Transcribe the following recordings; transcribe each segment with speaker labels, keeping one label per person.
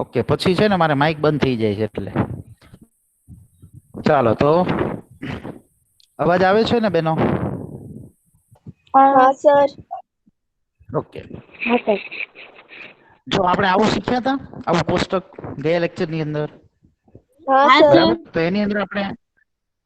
Speaker 1: Okay, પછી છે ને મારે માઇક બંધ થઈ જાય છે એટલે ચાલો તો અવાજ આવે છે ને બેનો?
Speaker 2: હા સર.
Speaker 1: ઓકે. જો આપણે આવું શીખ્યા હતા, આવું કોષ્ટક ગયા લેક્ચર ની અંદર.
Speaker 2: હા સર.
Speaker 1: બરાબર, તો એની અંદર આપણે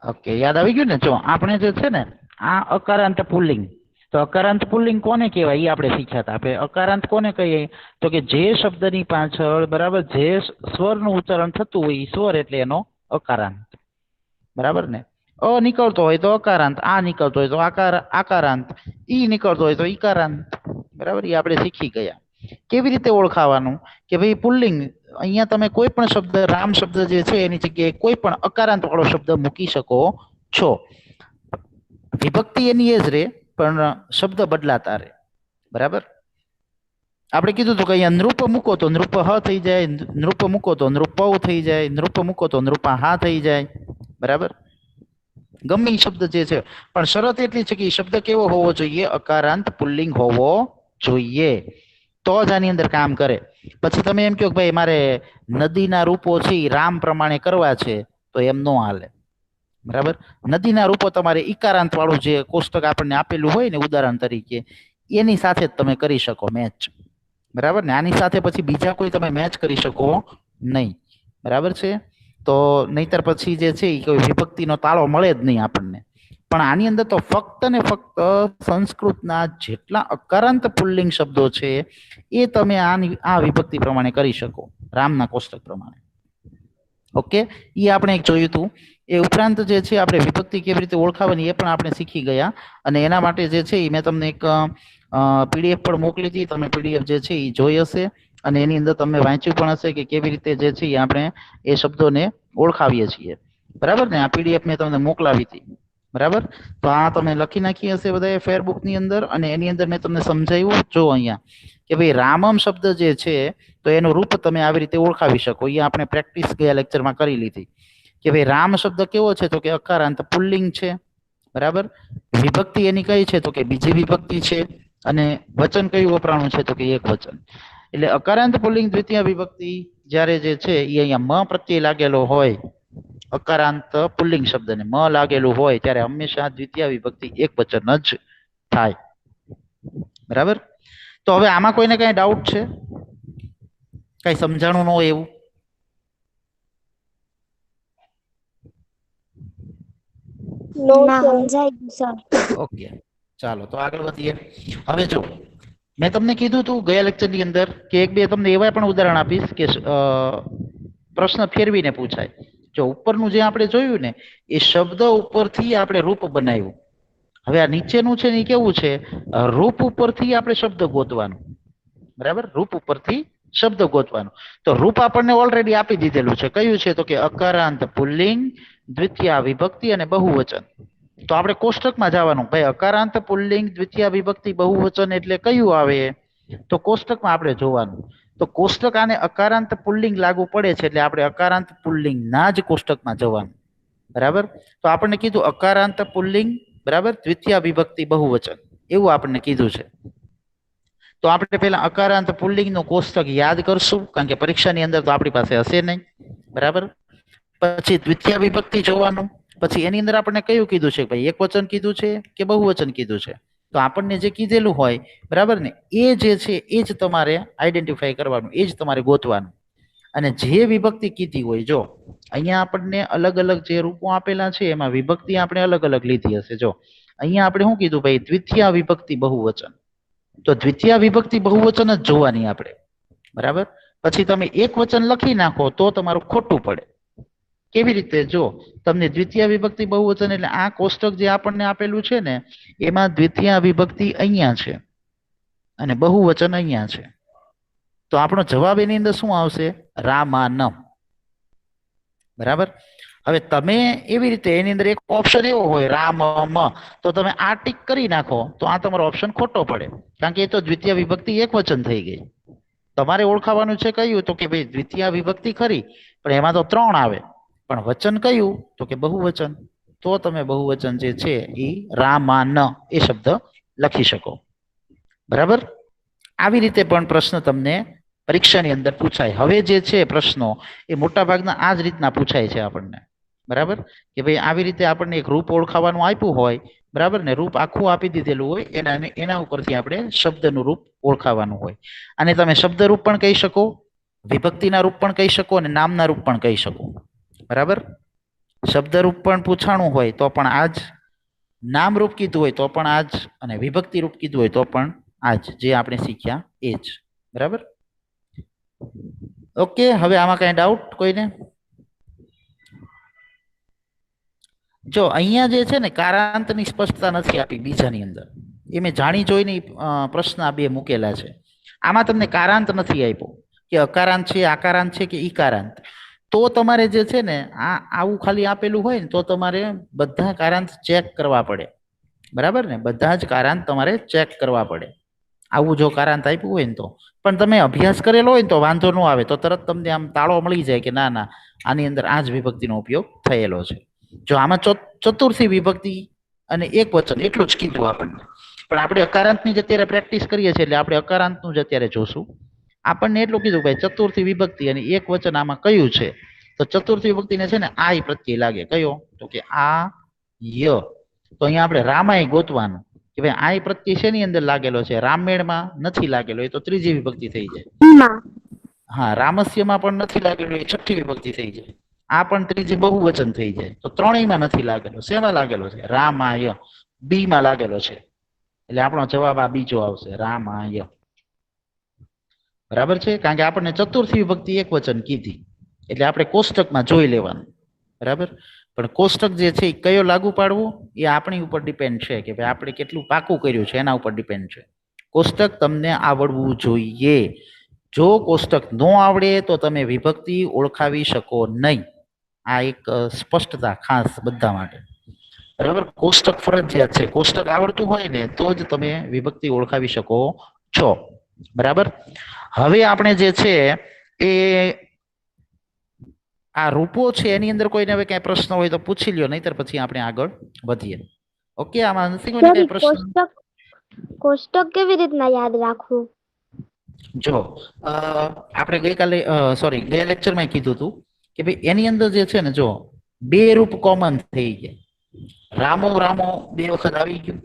Speaker 1: ઓકે યાદ આવી ગયું ને. જો આપણે જે છે ને આ અકારાંત પુલ્લિંગ, તો અકારાંત પુલ્લિંગ કોને કહેવાય એ આપણે શીખ્યા હતા. આપણે અકારાંત કોને કહીએ તો કે જે શબ્દની પાછળ બરાબર જે સ્વરનું ઉચ્ચારણ થતું હોય એ સ્વર એટલે એનો અકારાંત. બરાબર ને? અ નીકળતો હોય તો અકારાંત, આ નીકળતો હોય તો આકારાંત, ઈ નીકળતો હોય તો ઈકારાંત. બરાબર, એ આપણે શીખી ગયા. કેવી રીતે ઓળખાવાનું કે ભાઈ પુલ્લિંગ, અહીંયા તમે કોઈ પણ શબ્દ, રામ શબ્દ જે છે એની જગ્યાએ કોઈ પણ અકારાંત વાળો શબ્દ મૂકી શકો છો. વિભક્તિ એની એ જ રે, પણ શબ્દ બદલાતા રહે. બરાબર, આપણે કીધું હતું કે અહીંયા નૃપ મૂકો તો નૃપ હ થઈ જાય, નૃપ મૂકો તો નૃપવ થઈ જાય, નૃપ મૂકો તો નૃપા હા થઈ જાય. બરાબર, ગમે એ શબ્દ જે છે, પણ શરત એટલી છે કે એ શબ્દ કેવો હોવો જોઈએ? અકારાંત પુલ્લિંગ હોવો જોઈએ, તો જ આની અંદર કામ કરે. પછી તમે એમ કહો કે ભાઈ મારે નદીના રૂપો છે રામ પ્રમાણે કરવા છે, તો એમ નો હાલે. બરાબર, નદીના રૂપો તમારે ઈકારાંત વાળું જે કોષ્ટક આપણને આપેલું હોય ને ઉદાહરણ તરીકે, એની સાથે જ તમે કરી શકો મેચ. બરાબર ને? આની સાથે પછી બીજા કોઈ તમે મેચ કરી શકો નહીં. બરાબર છે? તો નહીતર પછી જે છે એ કોઈ વિભક્તિનો તાળો મળે જ નહીં આપણને. પણ આની અંદર તો ફક્ત ને ફક્ત સંસ્કૃતના જેટલા અકારાંત પુલ્લિંગ શબ્દો છે એ તમે આ વિભક્તિ પ્રમાણે કરી શકો, રામના કોષ્ટક પ્રમાણે. ઓકે, એ આપણે એક જોયું હતું. એ ઉપરાંત જે છે આપણે વિભક્તિ કેવી રીતે ઓળખાવાની એ પણ આપણે શીખી ગયા. અને એના માટે જે છે એ મેં તમને એક પીડીએફ પણ મોકલી હતી. તમે પીડીએફ જે છે એ જોઈ હશે અને એની અંદર તમે વાંચ્યું પણ હશે કે કેવી રીતે જે છે એ આપણે એ શબ્દોને ઓળખાવીએ છીએ. બરાબર ને? આ પીડીએફ મેં તમને મોકલાવી હતી. બરાબર, તો આ તમે લખી નાખી હશે બધાએ ફેરબુક ની અંદર, અને એની અંદર મેં તમને સમજાવ્યું. જો અહીંયા કે ભાઈ રામમ શબ્દ જે છે તો એનું રૂપ તમે આવી રીતે ઓળખાવી શકો. એ આપણે પ્રેક્ટિસ ગયા લેક્ચરમાં કરી લીધી કે ભાઈ રામ શબ્દ કેવો છે તો કે અકારાંત પુલ્લિંગ છે. બરાબર, વિભક્તિ એની કઈ છે તો કે બીજી વિભક્તિ છે. અને વચન કયું વપરાણું છે તો કે એક વચન. એટલે અકારાંત પુલ્લિંગ દ્વિતીય વિભક્તિ જ્યારે જે છે એ અહીંયા મ પ્રત્યે લાગેલો હોય, અકારાંત પુલ્લિંગ શબ્દને મ લાગેલું હોય ત્યારે હંમેશા દ્વિતીય વિભક્તિ એક વચન જ થાય. બરાબર, તો હવે આમાં કોઈને કઈ ડાઉટ છે? કઈ સમજાણું ન હોય એવું?
Speaker 2: નો સર.
Speaker 1: ઓકે, ચાલો તો આગળ વધીએ. હવે જો મેં તમને કીધું હતું ગયા લેક્ચરની અંદર કે એક બે તમને એવા પણ ઉદાહરણ આપીશ કે પ્રશ્ન ફેરવીને પૂછાય. જો ઉપરનું જે આપણે જોયું ને એ શબ્દ ઉપરથી આપણે રૂપ બનાવ્યું. હવે આ નીચેનું છે ને એ કેવું છે? રૂપ ઉપરથી આપણે શબ્દ ગોતવાનું. બરાબર, રૂપ ઉપરથી શબ્દ ગોતવાનું. તો રૂપ આપણને ઓલરેડી આપી દીધેલું છે. કયું છે તો કે અકારાંત પુલ્લિંગ, દ્વિતીય વિભક્તિ અને બહુવચન. તો આપણે કોષ્ટકમાં જવાનું. ભાઈ અકારાંત પુલ્લિંગ દ્વિતીય વિભક્તિ બહુવચન એટલે કયું આવે? તો કોષ્ટકમાં આપણે જોવાનું. તો કોષ્ટક આને અકારાંત પુલ્લિંગ લાગુ પડે છે એટલે આપણે અકારાંત પુલ્લિંગ ના જ કોષ્ટકમાં જવાનું. બરાબર, તો આપણને કીધું અકારાંત પુલ્લિંગ બરાબર દ્વિતીય વિભક્તિ બહુવચન, એવું આપણને કીધું છે. તો આપણે પેલા અકારાંત પુલ્લિંગ નું કોષ્ટક યાદ કરશું, કારણ કે પરીક્ષાની અંદર તો આપણી પાસે હશે નહીં. બરાબર, પછી દ્વિતીય વિભક્તિ જોવાનું. પછી એની અંદર આપણને કયું કીધું છે? ભાઈ એક વચન કીધું છે કે બહુવચન કીધું છે? તો આપણને જે કીધેલું હોય બરાબર ને એ જે છે એ જ તમારે આઈડેન્ટિફાઈ કરવાનું, એ જ તમારે ગોતવાનું. અને જે વિભક્તિ કીધી હોય, જો અહીંયા આપણને અલગ અલગ જે રૂપો આપેલા છે એમાં વિભક્તિ આપણે અલગ અલગ લીધી હશે. જો અહીંયા આપણે શું કીધું? ભાઈ દ્વિતીય વિભક્તિ બહુવચન. તો દ્વિતીય વિભક્તિ બહુવચન જ જોવાની આપણે. બરાબર, પછી તમે એક વચન લખી નાખો તો તમારું ખોટું પડે. કેવી રીતે? જો તમને દ્વિતીય વિભક્તિ બહુવચન એટલે આ કોષ્ટક જે આપણને આપેલું છે ને એમાં દ્વિતીય વિભક્તિ અહીંયા છે અને બહુવચન અહીંયા છે. તો આપણો જવાબ એની અંદર શું આવશે? રામાનમ. બરાબર, હવે તમે એવી રીતે એની અંદર એક ઓપ્શન એવો હોય રામ, તો તમે આ ટીક કરી નાખો તો આ તમારો ઓપ્શન ખોટો પડે, કારણ કે એ તો દ્વિતીય વિભક્તિ એક વચન થઈ ગઈ. તમારે ઓળખાવાનું છે કયું? તો કે ભાઈ દ્વિતીય વિભક્તિ ખરી પણ એમાં તો 3 આવે, પણ વચન કયું? તો કે બહુવચન. તો તમે બહુવચન જે છે એ રામાન એ શબ્દ લખી શકો. બરાબર, આવી રીતે પણ પ્રશ્ન તમને પરીક્ષાની અંદર પૂછાય. હવે જે છે પ્રશ્નો એ મોટા ભાગના આ જ રીતના પૂછાય છે આપણને, બરાબર, કે ભાઈ આવી રીતે આપણને એક રૂપ ઓળખાવાનું આપ્યું હોય, બરાબર ને, રૂપ આખું આપી દીધેલું હોય, એના ઉપરથી આપણે શબ્દનું રૂપ ઓળખાવાનું હોય. અને તમે શબ્દ રૂપ પણ કહી શકો, વિભક્તિના રૂપ પણ કહી શકો અને નામના રૂપ પણ કહી શકો, બરાબર. શબ્દ રૂપ પણ પૂછાણું હોય તો પણ આજ, નામ રૂપ કીધું હોય તો પણ આજ, અને વિભક્તિ રૂપ કીધું હોય તો પણ આજ, જે આપણે શીખ્યા એ જ, બરાબર. ઓકે, હવે આમાં કઈ ડાઉટ કોઈને? જો અહીંયા જે છે ને કારાંતની સ્પષ્ટતા નથી આપી બીજાની અંદર, એ મેં જાણી જોઈને પ્રશ્ન આ બે મૂકેલા છે. આમાં તમને કારાંત નથી આપ્યો કે અકારાંત છે, આકારાંત છે કે ઈકારાંત. તો તમારે જે છે ને આ આવું ખાલી આપેલું હોય ને તો તમારે બધા કારાંત ચેક કરવા પડે, બરાબર ને, બધા જ કારાંત તમારે ચેક કરવા પડે. આવું જો કારાંત આપ્યું હોય ને તો, પણ તમે અભ્યાસ કરેલો હોય ને તો વાંધો ન આવે, તો તરત તમને આમ તાળો મળી જાય કે ના ના આની અંદર આ જ વિભક્તિનો ઉપયોગ થયેલો છે. જો આમાં ચતુર્થી વિભક્તિ અને એક વચન એટલું જ કીધું આપણને, પણ આપણે અકારાંતની જ અત્યારે પ્રેક્ટિસ કરીએ છીએ એટલે આપણે અકારાંતનું જ અત્યારે જોશું. આપણને એટલું કીધું ભાઈ ચતુર્થી વિભક્તિ અને એક વચન આમાં કયું છે, તો ચતુર્થી વિભક્તિને છે ને આય પ્રત્યય લાગે. કયો? તો કે આ ય. તો અહીંયા આપણે રામાય ગોતવાનું કે ભાઈ આય પ્રત્યય શેની અંદર લાગેલો છે, રામમેળમાં નથી લાગેલો, એ તો ત્રીજી વિભક્તિ થઈ જાય. હા, રામસ્યમાં પણ નથી લાગેલો, એ છઠ્ઠી વિભક્તિ થઈ જાય. આ પણ ત્રીજી બહુવચન થઈ જાય. તો ત્રણેયમાં નથી લાગેલો. શેમાં લાગેલો છે? રામાય. બી માં લાગેલો છે, એટલે આપણો જવાબ આ બીજો આવશે, રામાય. બરાબર છે, કારણ કે આપણને ચતુર્થી વિભક્તિ એક વચન કીધી એટલે આપણે કોષ્ટકમાં જોઈ લેવાનું, બરાબર. પણ કોષ્ટક જે છે એ કયો લાગુ પાડવું એ આપણી ઉપર ડિપેન્ડ છે કે ભાઈ આપણે કેટલું પાકું કર્યું છે, એના ઉપર ડિપેન્ડ છે. કોષ્ટક તમને આવડવું જોઈએ. જો કોષ્ટક ન આવડે તો તમે વિભક્તિ ઓળખાવી શકો નહીં. આ એક સ્પષ્ટતા ખાસ બધા માટે, બરાબર. કોષ્ટક ફરજિયાત છે. કોષ્ટક આવડતું હોય ને તો જ તમે વિભક્તિ ઓળખાવી શકો છો, બરાબર. હવે આપણે જે છે એ આ રૂપો છે એની અંદર કોઈને હવે કઈ પ્રશ્ન હોય તો પૂછી લ્યો, નહીતર પછી આપણે આગળ વધીએ. ઓકે, આમાં નથી કોઈને કઈ પ્રશ્ન?
Speaker 2: કોષ્ટક કેવી રીતના યાદ રાખવું?
Speaker 1: જો આપણે ગઈકાલે ગયા લેક્ચરમાં કીધું હતું કે ભાઈ એની અંદર જે છે ને, જો બે રૂપ કોમન થઈ ગયા. રામો રામો બે વખત આવી ગયું,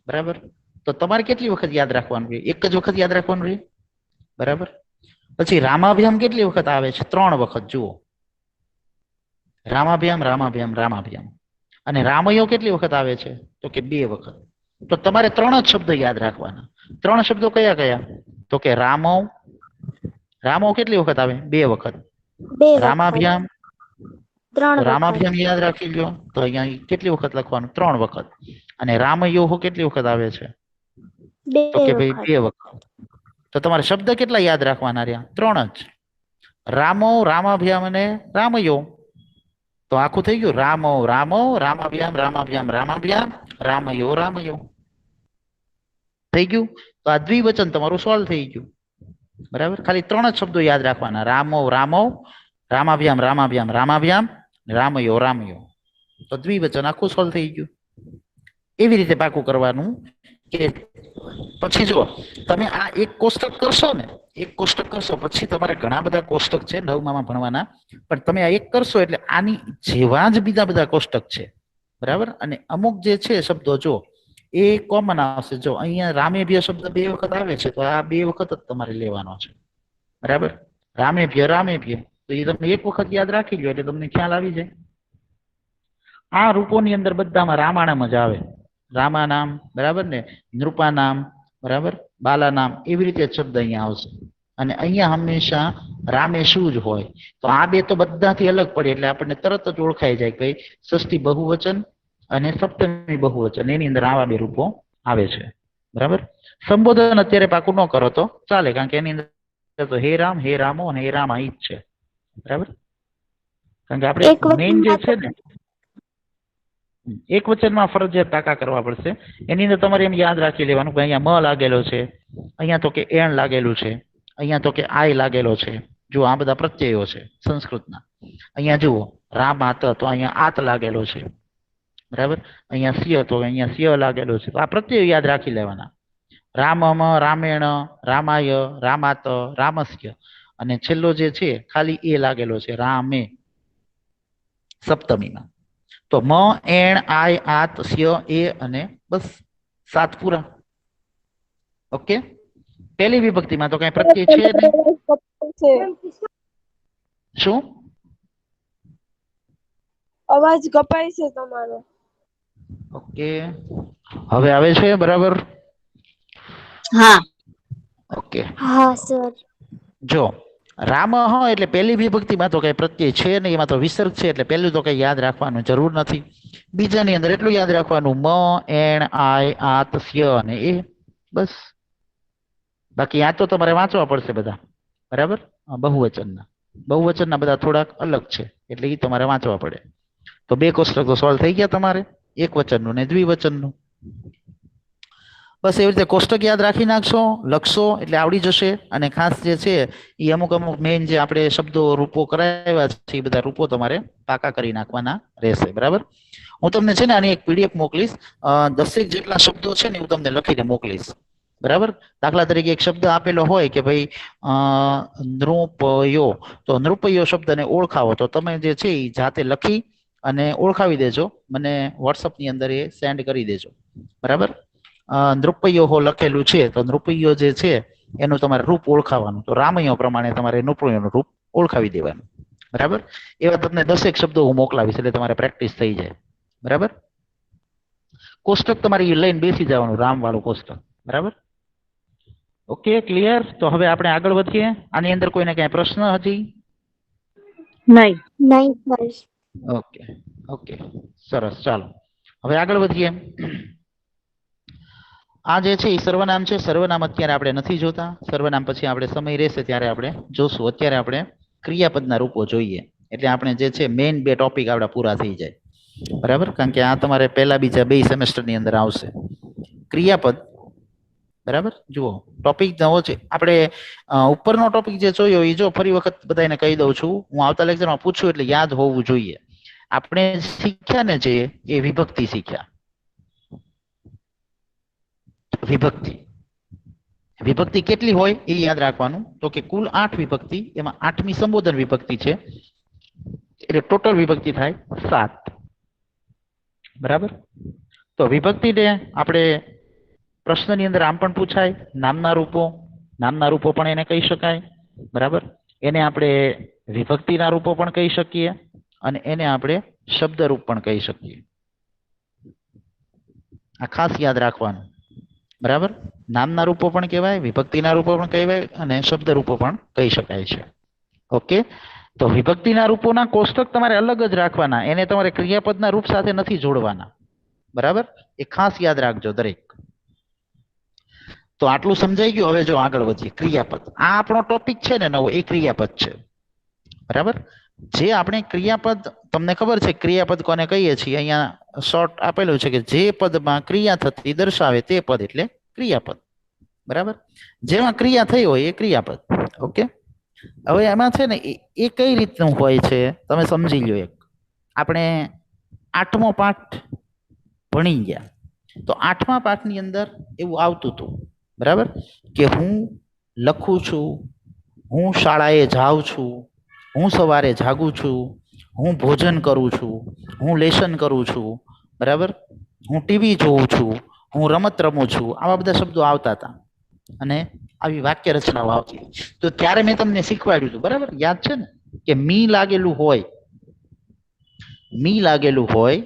Speaker 1: બરાબર. તો તમારે કેટલી વખત યાદ રાખવાનું છે? એક જ વખત યાદ રાખવાનું છે, બરાબર. પછી રામાભ્યામ કેટલી વખત આવે છે? 3 વખત. જુઓ, રામાભ્યામ રામાભ્યામ રામાભ્યામ. અને રામયો કેટલી વખત આવે છે? તો કે 2 વખત. તો તમારે 3 જ શબ્દ યાદ રાખવાના. 3 શબ્દો કયા કયા? તો કે રામો. રામો કેટલી વખત આવે? 2 વખત. રામાભ્યામ, રામાભ્યામ યાદ રાખી લો. તો અહીંયા કેટલી વખત લખવાનું? 3 વખત. અને રામયો કેટલી વખત આવે છે? તો કે ભાઈ 2 વખત. તો તમારે શબ્દ કેટલા યાદ રાખવાના રહ્યા? 3 જ. રામો, રામાભ્યામ અને રામયો. તો આખું થઈ ગયું. રામો રામો, રામાભ્યામ રામાભ્યામ રામાભ્યામ, રામયો રામયો. થઈ ગયું. તો આ દ્વિવચન તમારું સોલ્વ થઈ ગયું, બરાબર. ખાલી 3 જ શબ્દો યાદ રાખવાના. રામો રામો, રામાભ્યામ રામાભ્યામ રામાભ્યામ, રામયો રામયો. તો દ્વિવચન આખું સોલ્વ થઈ ગયું. એવી રીતે પાકું કરવાનું કે પછી જો તમે આ એક કોષ્ટક કરશો ને, એક કોષ્ટક કરશો પછી તમારે ઘણા બધા કોષ્ટક છે 9માં ભણવાના, પણ તમે આ એક કરશો એટલે આની જેવા જ બીજા બધા કોષ્ટક છે, બરાબર. અને અમુક જે છે શબ્દો જો એ કોમન આવશે. જો અહીંયા રામેભ્ય શબ્દ 2 વખત આવે છે તો આ 2 વખત જ તમારે લેવાનો છે, બરાબર. રામેભ્ય રામેભ્ય, તો એ તમે એક વખત યાદ રાખી લો એટલે તમને ખ્યાલ આવી જાય. આ રૂપોની અંદર બધામાં રામાયણ જ આવે. રામા નામ, બરાબર ને, નૃપા નામ, બરાબર, બાલા નામ, એવી રીતે શબ્દ અહીંયા આવશે. અને અહીંયા હંમેશા રામેશુ જ હોય. તો આ 2 તો બધાથી અલગ પડે એટલે આપણને તરત જ ઓળખાઈ જાય કે ષષ્ઠી બહુવચન અને સપ્તમી બહુવચન, એની અંદર આવા 2 રૂપો આવે છે, બરાબર. સંબોધન અત્યારે પાકું ન કરો તો ચાલે, કારણ કે એની અંદર તો હે રામ, હે રામો અને હે રામ અહીં જ છે, બરાબર. કારણ કે આપણે મેઇન જે છે ને એક વચનમાં ફરજિયાત પાકા કરવા પડશે. એની અંદર તમારે એમ યાદ રાખી લેવાનું કે અહીંયા મ લાગેલો છે, અહીંયા તો કે એણ લાગેલું છે, અહીંયા તો કે આય લાગેલો છે. જો આ બધા પ્રત્યયો છે સંસ્કૃતના. અહીંયા જુઓ રામાત, તો અહીંયા આત લાગેલો છે, બરાબર. અહીંયા સિંહ, તો અહીંયા સિંહ લાગેલો છે. તો આ પ્રત્યયો યાદ રાખી લેવાના. રામમ, રામેણ, રામાય, રામાત, રામસ્ય, અને છેલ્લો જે છે ખાલી એ લાગેલો છે રામે સપ્તમીમાં. તો મ, એણ, આય, આત, સ્ય, એ અને બસ 7 પૂરા. ઓકે, પહેલી વિભક્તિમાં તો કઈ પ્રત્યય છે નહીં. શું
Speaker 3: અવાજ કપાય છે તમારો?
Speaker 1: ઓકે, હવે આવે છે બરાબર?
Speaker 4: હા.
Speaker 1: ઓકે,
Speaker 2: હા સર.
Speaker 1: જો રામ એટલે પહેલી વિભક્તિમાં તો કઈ પ્રત્યય છે નહીં, એમાં તો વિસર્ગ છે એટલે પહેલું તો કઈ યાદ રાખવાનું જરૂર નથી. બીજાની અંદર એટલું યાદ રાખવાનું મ, એણ, આય, આત, સ્ય અને એ, બસ. બાકી આ તો તમારે વાંચવા પડશે બધા, બરાબર? બહુવચનના બધા થોડાક અલગ છે એટલે એ તમારે વાંચવા પડે. તો 2 કોષ્ટક તો સોલ્વ થઈ ગયા તમારે, એક વચનનું ને દ્વિવચનનું. બસ એવી રીતે કોષ્ટક યાદ રાખી નાખશો, લખશો એટલે આવડી જશે. અને ખાસ જે છે એ અમુક મેઇન જે આપણે શબ્દો રૂપો કરાવ્યા છે એ બધા રૂપો તમારે પાકા કરી નાખવાના રહેશે, બરાબર? હું તમને છે ને આની એક પીડીએફ મોકલીશ, 10 જેટલા શબ્દો છે ને હું તમને લખીને મોકલીશ, બરાબર? દાખલા તરીકે એક શબ્દ આપેલો હોય કે ભાઈ નૃપયો, તો નૃપયો શબ્દને ઓળખાવો, તો તમે જે છે એ જાતે લખી અને ઓળખાવી દેજો, મને વોટ્સઅપની અંદર એ સેન્ડ કરી દેજો, બરાબર? નૃપયો લખેલું છે તો નૃપયો જે છે એનું તમારે રૂપ ઓળખાવાનું, તો રામયો પ્રમાણે તમારે નૃપયોનું રૂપ ઓળખાવી દેવાનું, બરાબર? એવા તમને 10 શબ્દો હું મોકલાવીશ એટલે તમારે પ્રેક્ટિસ થઈ જાય, બરાબર? કોષ્ટક તમારી લઈને બેસી જવાનું, રામ વાળું કોષ્ટક, બરાબર? Okay, clear? તો હવે આપણે આગળ વધીએ. આની અંદર કોઈને કઈ પ્રશ્ન હજી?
Speaker 4: નહીં.
Speaker 2: નહીં સર.
Speaker 1: ઓકે ઓકે, સરસ, ચાલો હવે આગળ વધીએ. આ જે છે એ સર્વનામ છે. સર્વનામ અત્યારે આપણે નથી જોતા, સર્વનામ પછી આપણે સમય રહેશે ત્યારે આપણે જોશું. અત્યારે આપણે ક્રિયાપદના રૂપો જોઈએ એટલે આપણે જે છે મેઇન 2 ટોપિક આપણા પૂરા થઈ જાય, બરાબર? કારણ કે આ તમારે પહેલા બીજા 2 સેમેસ્ટરની અંદર આવશે. ક્રિયાપદ, બરાબર? જુઓ ટોપિક નવો છે આપણે, ઉપરનો ટોપિક જે જોયો એ જો ફરી વખત બધાને કહી દઉં છું, હું આવતા લેક્ચરમાં પૂછું એટલે યાદ હોવું જોઈએ. આપણે શીખ્યા ને જે એ વિભક્તિ શીખ્યા. વિભક્તિ કેટલી હોય એ યાદ રાખવાનું, તો કે કુલ 8 વિભક્તિ, એમાં 8મી સંબોધન વિભક્તિ છે એટલે ટોટલ વિભક્તિ થાય 7, બરાબર? તો વિભક્તિને આપણે પ્રશ્નની અંદર આમ પણ પૂછાય, નામના રૂપો પણ એને કહી શકાય, બરાબર? એને આપણે વિભક્તિના રૂપો પણ કહી શકીએ અને એને આપણે શબ્દરૂપ પણ કહી શકીએ. આ ખાસ યાદ રાખવાનું, બરાબર? નામના રૂપો પણ કહેવાય, વિભક્તિના રૂપો પણ કહેવાય અને શબ્દ રૂપો પણ કહી શકાય છે. ઓકે, તો વિભક્તિના રૂપોના કોષ્ટક તમારે અલગ જ રાખવાના, એને તમારે ક્રિયાપદના રૂપ સાથે નથી જોડવાના, બરાબર? એ ખાસ યાદ રાખજો દરેક. તો આટલું સમજાઈ ગયું. હવે જો આગળ વધીએ. ક્રિયાપદ, આ આપણો ટોપિક છે ને નવો, એ ક્રિયાપદ છે, બરાબર? જે આપણે ક્રિયાપદ, તમને ખબર છે ક્રિયાપદ કોને કહીએ છીએ? અહીંયા શોર્ટ આપેલું છે કે જે પદમાં ક્રિયા થતી દર્શાવે તે પદ એટલે ક્રિયાપદ, બરાબર? જેમાં ક્રિયા થઈ હોય એ ક્રિયાપદ. ઓકે, હવે એમાં છે ને એ કઈ રીતનું હોય છે તમે સમજી લો. એક આપણે 8મો પાઠ ભણી ગયા, તો 8મા પાઠની અંદર એવું આવતું હતું, બરાબર? કે હું લખું છું, હું શાળાએ જાઉં છું, હું સવારે જાગું છું, હું ભોજન કરું છું, હું લેસન કરું છું, બરાબર? હું ટીવી જોઉં છું, હું રમત રમું છું. આવા બધા શબ્દો આવતા હતા અને આવી વાક્ય રચનાઓ આવતી. તો ત્યારે મેં તમને શીખવાડ્યું હતું, બરાબર? યાદ છે ને કે મી લાગેલું હોય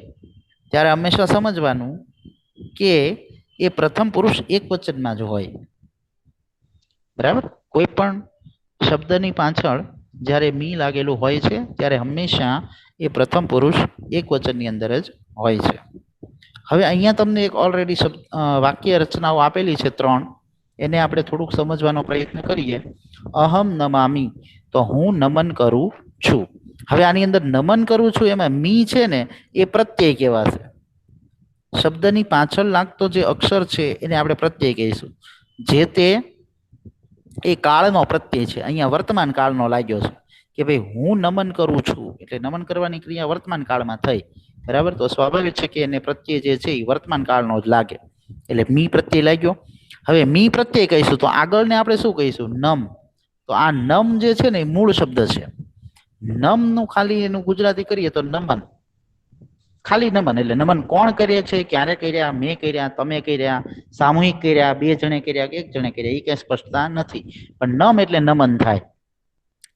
Speaker 1: ત્યારે હંમેશા સમજવાનું કે એ પ્રથમ પુરુષ એક વચનમાં જ હોય, બરાબર? કોઈ પણ શબ્દની પાછળ જ્યારે મી લાગેલું હોય છે ત્યારે હંમેશા એ પ્રથમ પુરુષ એક વચનની અંદર જ હોય છે. હવે અહીંયા તમને એક ઓલરેડી વાક્ય રચનાઓ આપેલી છે 3, એને આપણે થોડુંક સમજવાનો પ્રયત્ન કરીએ. અહમ નમામી, તો હું નમન કરું છું. હવે આની અંદર નમન કરું છું એમાં મી છે ને એ પ્રત્યય કહેવાશે. શબ્દની પાછળ લાગતો જે અક્ષર છે એને આપણે પ્રત્યય કહીશું. જે તે એ કાળનો પ્રત્યય છે. અહીંયા વર્તમાન કાળનો લાગ્યો છે કે ભાઈ હું નમન કરું છું એટલે નમન કરવાની ક્રિયા વર્તમાન કાળમાં થઈ, બરાબર? તો સ્વાભાવિક છે કે એને પ્રત્યય જે છે એ વર્તમાન કાળનો જ લાગે એટલે મી પ્રત્યય લાગ્યો. હવે મી પ્રત્યય કહીશું તો આગળને આપણે શું કહીશું? નમ. તો આ નમ જે છે ને એ મૂળ શબ્દ છે. નમ નું ખાલી એનું ગુજરાતી કરીએ તો નમન. ખાલી નમન. એટલે નમન કોણ કરે છે, ક્યારે કર્યા, મેં કર્યા, તમે કર્યા, સામૂહિક કર્યા, 2 જણે કર્યા કે 1 જણે કર્યા, એ કઈ સ્પષ્ટતા નથી. પણ નમ એટલે નમન થાય.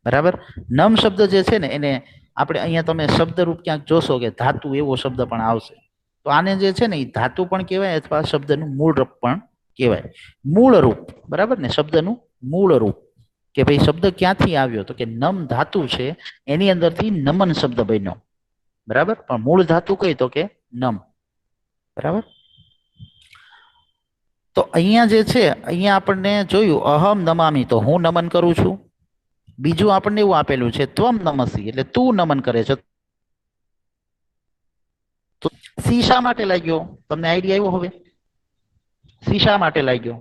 Speaker 1: બરાબર. નમ શબ્દ જે છે ને એને આપણે અહીંયા તમે શબ્દ રૂપ ક્યાંક જોશો કે ધાતુ એવો શબ્દ પણ આવશે. તો આને જે છે ને એ ધાતુ પણ કહેવાય અથવા શબ્દનું મૂળ રૂપ પણ કહેવાય. મૂળ રૂપ. બરાબર ને? શબ્દનું મૂળ રૂપ કે ભાઈ શબ્દ ક્યાંથી આવ્યો તો કે નમ ધાતુ છે એની અંદરથી નમન શબ્દ બન્યો. બરાબર. પણ મૂળ ધાતુ કઈ તો કે નમ. બરાબર. તો અહીંયા જે છે અહીંયા આપણને જોયું અહમ નમામી તો હું નમન કરું છું. બીજું આપણને એવું આપેલું છે ત્વમ નમસી એટલે તું નમન કરે છે. તો સી શા માટે લાગ્યો? તમને આઈડિયા આવ્યો? હવે સી શા માટે લાગ્યો?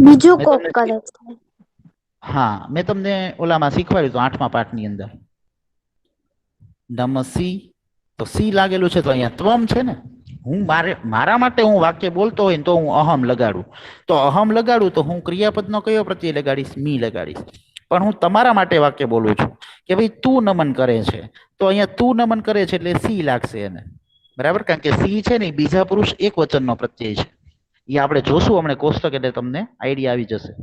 Speaker 2: બીજું કોક કરે છે.
Speaker 1: હા, મેં તમને ઓલામાં શીખવાડ્યું હતું 8મા પાઠની અંદર. નમસી તો સી લાગેલું છે તો અહીંયા ત્વમ છે ને. હું મારા માટે હું વાક્ય બોલતો હોય ને તો હું અહમ લગાડું. તો અહમ લગાડું તો હું ક્રિયાપદનો કયો પ્રત્યય લગાડીશ? મી લગાડીશ. પણ હું તમારા માટે વાક્ય બોલું છું કે ભાઈ તું નમન કરે છે તો અહીંયા તું નમન કરે છે એટલે સી લાગશે એને. બરાબર. કારણ કે સી છે ને બીજા પુરુષ એક વચનનો પ્રત્યય છે. એ આપણે જોશું હમણાં કોષ્ટક એટલે તમને આઈડિયા આવી જશે.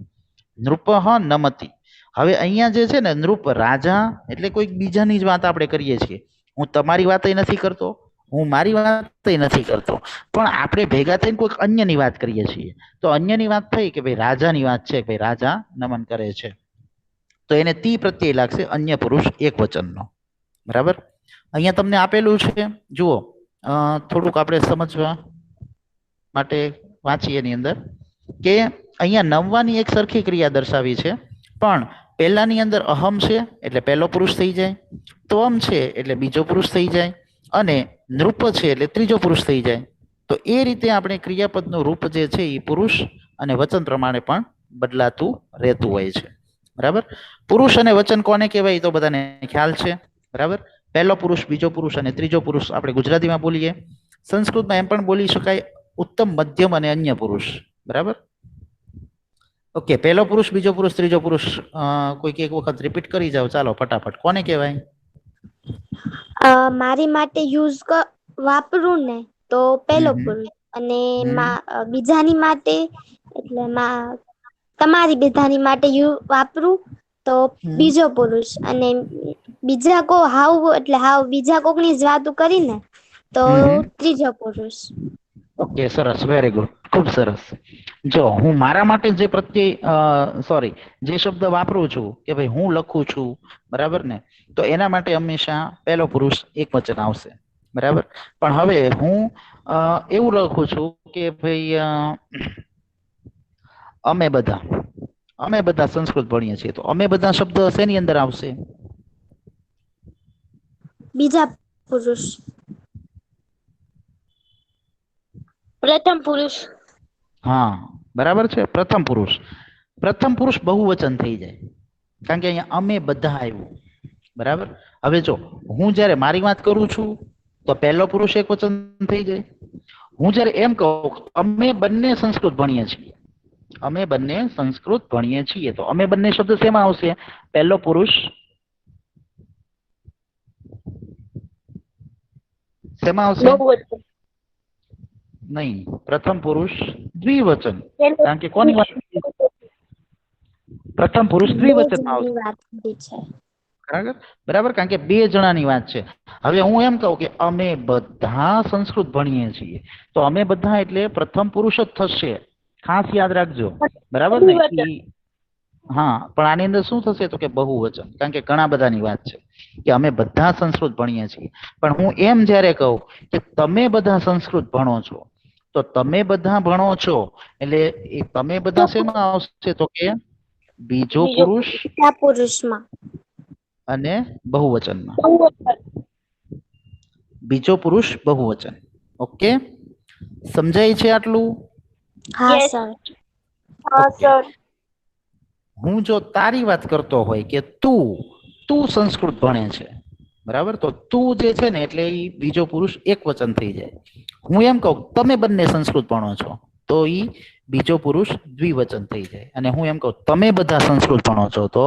Speaker 1: નૃપઃ નમતિ. હવે અહીંયા જે છે ને નૃપ રાજા એટલે કોઈક બીજાની જ વાત આપણે કરીએ છીએ. હું તમારી વાત નથી કરતો, હું મારી વાત નથી કરતો, પણ આપણે ભેગા થઈને કોઈક અન્યની વાત કરીએ છીએ. તો અન્યની વાત થઈ કે ભાઈ રાજાની વાત છે, ભાઈ રાજા નમન કરે છે તો એને તી પ્રત્યય લાગશે અન્ય પુરુષ એક વચનનો. બરાબર. અહીંયા તમને આપેલું છે જુઓ, થોડુંક આપણે સમજવા માટે વાંચીએ એની અંદર કે અહીંયા નમવાની એક સરખી ક્રિયા દર્શાવી છે પણ પહેલાની અંદર અહમ છે એટલે પહેલો પુરુષ થઈ જાય, ત્વમ છે એટલે બીજો પુરુષ થઈ જાય અને નૃપ છે એટલે ત્રીજો પુરુષ થઈ જાય. તો એ રીતે આપણે ક્રિયાપદનું રૂપ જે છે એ પુરુષ અને વચન પ્રમાણે પણ બદલાતું રહેતું હોય છે. બરાબર. પુરુષ અને વચન કોને કહેવાય તો બધાને ખ્યાલ છે. બરાબર. પહેલો પુરુષ, બીજો પુરુષ અને ત્રીજો પુરુષ આપણે ગુજરાતીમાં બોલીએ. સંસ્કૃતમાં એમ પણ બોલી શકાય ઉત્તમ, મધ્યમ અને અન્ય પુરુષ. બરાબર. ઓકે. પહેલો પુરુષ, બીજો પુરુષ, ત્રીજો પુરુષ કોઈક એક વખત રિપીટ કરી જાવ ચાલો ફટાફટ. કોને કહેવાય?
Speaker 2: મારી માટે યુઝ વાપરું ને તો પહેલો પુરુષ અને બીજાની માટે એટલે તમારી બધાની માટે વાપરું તો બીજો પુરુષ અને બીજા કો હાવ એટલે હાવ બીજા કોકની જ વાતો કરીને તો ત્રીજો પુરુષ.
Speaker 1: ઓકે, સરસ, વેરી ગુડ, ખૂબ સરસ. જો હું મારા માટે જે જે શબ્દ વાપરું છું કે ભાઈ હું લખું છું, બરાબર ને, તો એના માટે હંમેશા પહેલો પુરુષ એક વચન આવશે. બરાબર. પણ હવે હું એવું લખું છું કે ભાઈ અમે બધા સંસ્કૃત ભણીએ છીએ તો અમે બધા શબ્દ શેની અંદર આવશે?
Speaker 2: બીજા પુરુષ.
Speaker 4: પ્રથમ પુરુષ.
Speaker 1: હા, બરાબર છે. પ્રથમ પુરુષ બહુવચન થઈ જાય કારણ કે અહીંયા અમે બધા આવ્યું. બરાબર. હવે જો હું જ્યારે મારી વાત કરું છું તો પહેલો પુરુષ એક વચન થઈ જાય. હું જ્યારે એમ કહું અમે બંને સંસ્કૃત ભણીએ છીએ તો અમે બંને શબ્દ શેમાં આવશે? પહેલો પુરુષ શેમાં આવશે? નહીં, પ્રથમ પુરુષ દ્વિવચન. કારણ કે કોની વાત? પ્રથમ પુરુષ દ્વિવચનમાં આવશે. બરાબર. કારણ કે 2 જણાની વાત છે. હવે હું એમ કહું કે અમે બધા સંસ્કૃત ભણીએ છીએ તો અમે બધા એટલે પ્રથમ પુરુષ જ થશે. ખાસ યાદ રાખજો. બરાબર ને? હા, પણ આની અંદર શું થશે તો કે બહુવચન. કારણ કે ઘણા બધાની વાત છે કે અમે બધા સંસ્કૃત ભણીએ છીએ. પણ હું એમ જ્યારે કહું કે તમે બધા સંસ્કૃત ભણો છો તો તમે બધા ભણો છો એટલે એ તમે બધા શેમાં આવશે તો કે બીજો
Speaker 2: પુરુષમાં
Speaker 1: અને બહુવચનમાં. બીજો પુરુષ બહુવચન. ઓકે, સમજાય છે આટલું?
Speaker 2: હા સર.
Speaker 1: હું જો તારી વાત કરતો હોય કે તું સંસ્કૃત ભણે છે બરાબર. તો તું જે છે ને એટલે ઈ બીજો પુરુષ એક વચન થઈ જાય. હું એમ કહું તમે બંને સંસ્કૃત ભણો છો તો ઈ બીજો પુરુષ દ્વિવચન થઈ જાય. અને હું એમ કહું તમે બધા સંસ્કૃત ભણો છો તો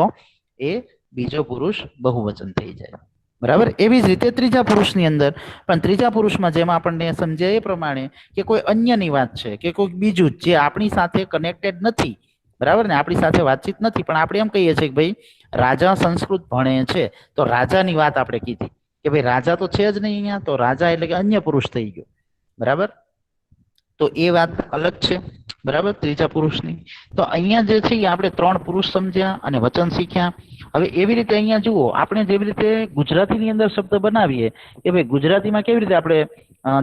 Speaker 1: એ બીજો પુરુષ બહુવચન થઈ જાય. બરાબર. એવી જ રીતે ત્રીજા પુરુષની અંદર પણ ત્રીજા પુરુષમાં જેમ આપણને સમજાય એ પ્રમાણે કે કોઈ અન્યની વાત છે કે કોઈ બીજું જે આપણી સાથે કનેક્ટેડ નથી, બરાબર ને, આપણી સાથે વાતચીત નથી, પણ આપણે એમ કહીએ છીએ કે ભાઈ રાજા સંસ્કૃત ભણે છે તો રાજાની વાત આપણે કીધી કે ભાઈ રાજા તો છે જ નહીં અહીંયા, તો રાજા એટલે કે અન્ય પુરુષ થઈ ગયો. બરાબર. તો એ વાત અલગ છે. બરાબર. ત્રીજા પુરુષની. તો અહીંયા જે છે એ આપણે ત્રણ પુરુષ સમજ્યા અને વચન શીખ્યા. હવે એવી રીતે અહીંયા જુઓ આપણે જેવી રીતે ગુજરાતીની અંદર શબ્દ બનાવીએ કે ભાઈ ગુજરાતીમાં કેવી રીતે આપણે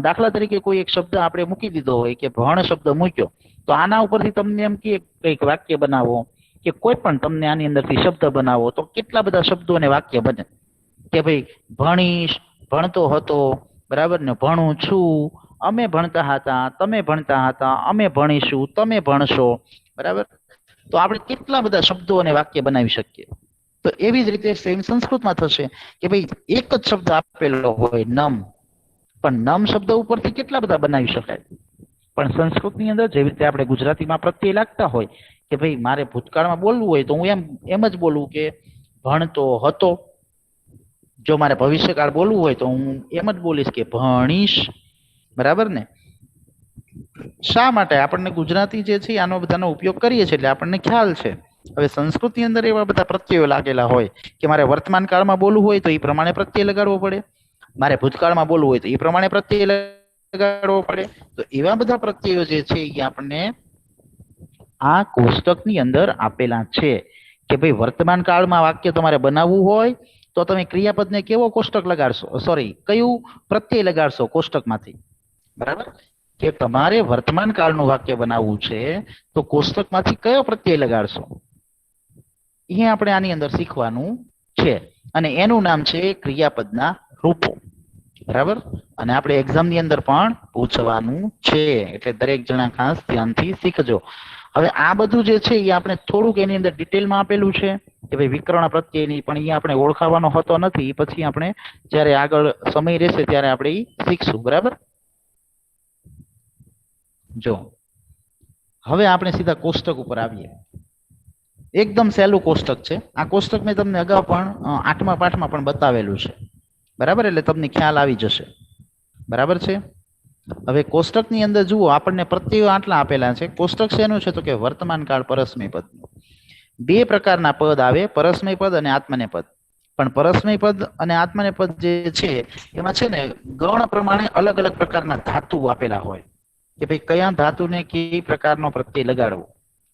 Speaker 1: દાખલા તરીકે કોઈ એક શબ્દ આપણે મૂકી દીધો હોય કે ભણ શબ્દ મૂક્યો તો આના ઉપરથી તમને એમ કે કંઈક વાક્ય બનાવો કે કોઈ પણ તમને આની અંદરથી શબ્દ બનાવો તો કેટલા બધા શબ્દો અને વાક્ય બને કે ભાઈ ભણીશ, ભણતો હતો, બરાબર ને, ભણું છું, અમે ભણતા હતા, તમે ભણતા હતા, અમે ભણીશું, તમે ભણશો. બરાબર. તો આપણે કેટલા બધા શબ્દો અને વાક્ય બનાવી શકીએ. તો એવી જ રીતે સેમ સંસ્કૃતમાં થશે કે ભાઈ એક જ શબ્દ આપેલો હોય નમ, પણ નમ શબ્દ ઉપરથી કેટલા બધા બનાવી શકાય. પણ સંસ્કૃતની અંદર જેવી રીતે આપણે ગુજરાતીમાં પ્રત્યય લાગતા હોય કે ભાઈ મારે ભૂતકાળમાં બોલવું હોય તો હું એમ જ બોલું કે ભણતો હતો. જો મારે ભવિષ્યકાળ બોલવું હોય તો હું એમ જ બોલીશ કે ભણીશ. બરાબર ને. શા માટે આપણને ગુજરાતી જે છે આનો બધાનો ઉપયોગ કરીએ છીએ એટલે આપણને ખ્યાલ છે. હવે સંસ્કૃતની અંદર એવા બધા પ્રત્યયો લાગેલા હોય કે મારે વર્તમાન કાળમાં બોલવું હોય તો એ પ્રમાણે પ્રત્યય લગાડવો પડે, મારે ભૂતકાળમાં બોલવું હોય તો એ પ્રમાણે પ્રત્યય લગાડવો પડે. તો એવા બધા પ્રત્યયો જે છે એ આપણને આ કોષ્ટકની અંદર આપેલા છે કે ભાઈ વર્તમાન કાળમાં વાક્ય તમારે બનાવવું હોય તો તમે ક્રિયાપદને કેવો કોષ્ટક લગાડશો, સોરી કયું પ્રત્યય લગાડશો કોષ્ટકમાંથી. બરાબર. કે તમારે વર્તમાન કાળનું વાક્ય બનાવવું છે તો કોષ્ટકમાંથી કયો પ્રત્યય લગાડશો એ આપણે આની અંદર શીખવાનું છે. અને એનું નામ છે ક્રિયાપદના રૂપો. બરાબર. અને આપણે એક્ઝામની અંદર પણ પૂછવાનું છે એટલે દરેક જણા ખાસ ધ્યાનથી શીખજો. હવે આ બધું જે છે એ આપણે થોડુંક એની અંદર ડિટેલમાં આપેલું છે કે ભાઈ વિકર્ણ પ્રત્યયની પણ એ આપણે ઓળખાવાનો હોતો નથી. પછી આપણે જ્યારે આગળ સમય રહેશે ત્યારે આપણે એ શીખશું. બરાબર. જો હવે આપણે સીધા કોષ્ટક ઉપર આવીએ. એકદમ સહેલું કોષ્ટક છે આ કોષ્ટક. મેં તમને અગાઉ પણ 8મા પાઠમાં પણ બતાવેલું છે. બરાબર. એટલે તમને ખ્યાલ આવી જશે. બરાબર છે. હવે કોષ્ટકની અંદર જુઓ આપણને પ્રત્યયો આટલા આપેલા છે. કોષ્ટક શેનું છે તો કે વર્તમાન કાળ પરસ્મય પદ. બે પ્રકારના પદ આવે, પરસ્મય પદ અને આત્મનેય પદ. પણ પરસ્મય પદ અને આત્મનેય પદ જે છે એમાં છે ને ગણ પ્રમાણે અલગ અલગ પ્રકારના ધાતુ આપેલા હોય કે ભાઈ કયા ધાતુને કઈ પ્રકારનો પ્રત્યય લગાડવો.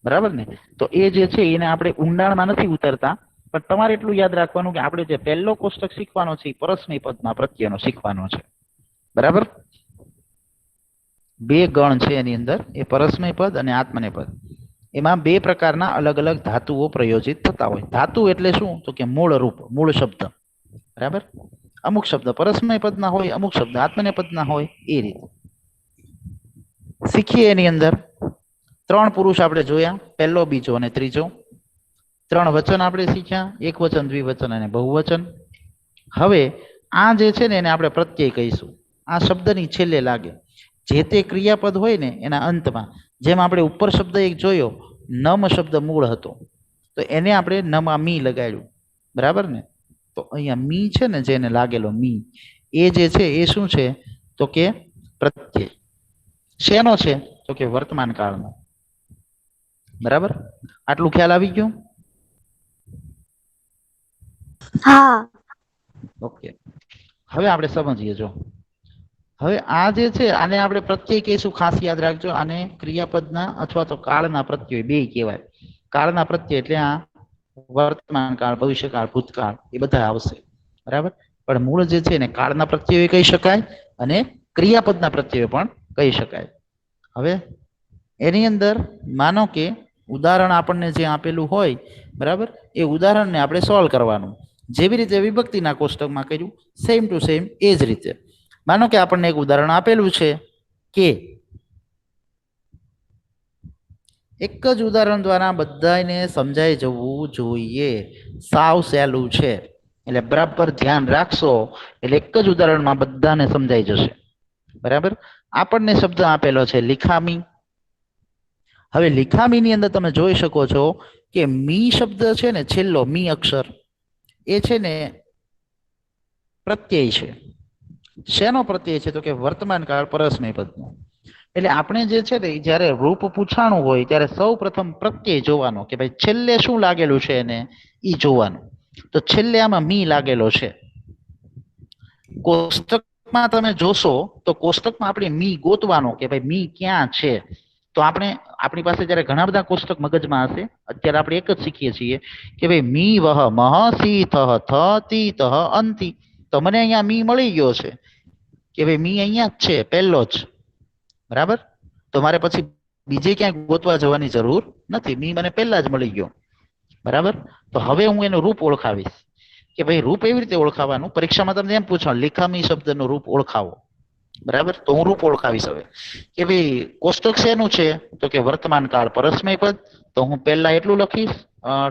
Speaker 1: બરાબર ને. તો એ જે છે એને આપણે ઊંડાણમાં નથી ઉતરતા, પણ તમારે એટલું યાદ રાખવાનું કે આપણે જે પહેલો કોષ્ટક શીખવાનો છે પરસ્મય પદના પ્રત્યયનો શીખવાનો છે. બરાબર. બે ગણ છે એની અંદર, એ પરસ્મય પદ અને આત્મનેય પદ. એમાં બે પ્રકારના અલગ અલગ ધાતુઓ પ્રયોજિત થતા હોય. ધાતુ એટલે શું તો કે મૂળ રૂપ, મૂળ શબ્દ. બરાબર. અમુક શબ્દ પરસ્મય પદના હોય, અમુક શબ્દ આત્મનેય પદના હોય. એ રીતે શીખીએ. એની અંદર ત્રણ પુરુષ આપણે જોયા, પહેલો, બીજો અને ત્રીજો. ત્રણ વચન આપણે શીખ્યા, એક વચન, દ્વિવચન અને બહુવચન. હવે આ જે છે ને એને આપણે પ્રત્યય કહીશું. આ શબ્દની છેલ્લે લાગે. જે તે ક્રિયાપદ હોય ને એના અંતમાં, જેમ આપણે ઉપર શબ્દ એક જોયો નમ શબ્દ મૂળ હતો તો એને આપણે નમાં મી લગાડ્યું. બરાબર ને. તો અહીંયા મી છે ને જેને લાગેલો મી, એ જે છે એ શું છે તો કે પ્રત્યય. શેનો છે તો કે વર્તમાન કાળનો. બરાબર. આટલું ખ્યાલ આવી ગયું.
Speaker 2: હા.
Speaker 1: ઓકે. હવે આપણે સમજીએ. જો હવે આ જે છે આને આપણે પ્રત્યય કહીશું. ખાસ યાદ રાખજો. આને ક્રિયાપદના અથવા તો કાળના પ્રત્યય બે કહેવાય. કાળના પ્રત્યય એટલે આ વર્તમાન કાળ, ભવિષ્યકાળ, ભૂતકાળ એ બધા આવશે. બરાબર. પણ મૂળ જે છે એને કાળના પ્રત્યય કહી શકાય અને ક્રિયાપદના પ્રત્યય પણ કહી શકાય. હવે એની અંદર માનો કે ઉદાહરણ આપણને જે આપેલું હોય, બરાબર, એ ઉદાહરણને આપણે સોલ્વ કરવાનું. જેવી રીતે વિભક્તિના કોષ્ટકમાં કર્યું સેમ ટુ સેમ એ જ રીતે. માનો કે આપણને એક ઉદાહરણ આપેલું છે કે એક જ ઉદાહરણ દ્વારા બધાને સમજાઈ જવું જોઈએ. સાવ સહેલું છે. એટલે બરાબર ધ્યાન રાખશો એટલે એક જ ઉદાહરણમાં બધાને સમજાઈ જશે. બરાબર. આપણને શબ્દ આપેલો છે લીખામી. હવે લીખામીની અંદર તમે જોઈ શકો છો કે મી શબ્દ છે ને, છેલ્લો મી અક્ષર એ છે ને પ્રત્યય છે. શેનો પ્રત્યય છે? તો કે વર્તમાન કાળ પરસ્મય પદનો. એટલે આપણે જે છે ને જ્યારે રૂપ પૂછાણું હોય ત્યારે સૌ પ્રથમ પ્રત્યય જોવાનો કે ભાઈ છેલ્લે શું લાગેલું છે એને ઈ જોવાનું. તો છેલ્લે આમાં મી લાગેલો છે. કોષ્ટકમાં તમે જોશો તો કોષ્ટકમાં આપણે મી ગોતવાનો કે ભાઈ મી ક્યાં છે. તો આપણે આપણી પાસે જ્યારે ઘણા બધા કોષ્ટક મગજમાં હશે, અત્યારે આપણે એક જ શીખીએ છીએ કે ભાઈ મી વહ મહ સી થહ થ તી તહ અંતિ. તો મને અહીંયા મી મળી ગયો છે કે ભાઈ મી અહીંયા જ છે પહેલો જ. બરાબર. તો મારે પછી બીજે ક્યાંક ગોતવા જવાની જરૂર નથી, મી મને પહેલા જ મળી ગયો. બરાબર. તો હવે હું એનું રૂપ ઓળખાવીશ કે ભાઈ રૂપ એવી રીતે ઓળખાવાનું. પરીક્ષામાં તમને એમ પૂછો લીખામી શબ્દનું રૂપ ઓળખાવો. બરાબર. તો હું રૂપ ઓળખાવીશ હવે કે ભાઈ કોષ્ટક શેનું છે? તો કે વર્તમાન કાળ પરસ્મય પદ. તો હું પહેલા એટલું લખીશ,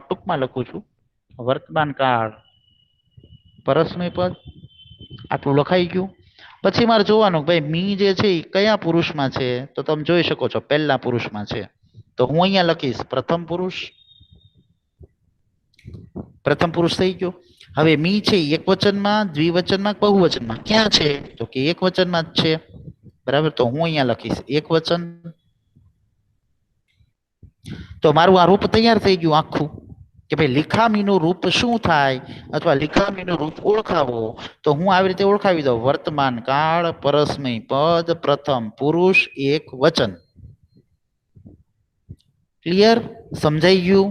Speaker 1: ટૂંકમાં લખું છું, વર્તમાન કાળ પરસ્મય પદ. આટલું લખાઈ ગયું. પછી મારે જોવાનું ભાઈ મી જે છે એ કયા પુરુષમાં છે? તો તમે જોઈ શકો છો પહેલા પુરુષમાં છે. તો હું અહીંયા લખીશ પ્રથમ પુરુષ. પ્રથમ પુરુષ થઈ ગયો. હવે મી છે એક વચનમાં, દ્વિવચનમાં, બહુવચનમાં? ક્યાં છે? તો કે એક વચનમાં જ છે. બરાબર. તો હું અહીંયા લખીશ એક વચન. તો મારું આ રૂપ તૈયાર થઈ ગયું આખું કે ભાઈ લીખામીનું રૂપ શું થાય અથવા લીખામીનું રૂપ ઓળખાવો. તો હું આવી રીતે ઓળખાવી દઉં, વર્તમાન કાળ પરસ્મય પદ પ્રથમ પુરુષ એક વચન. ક્લિયર? સમજાઈ ગયું?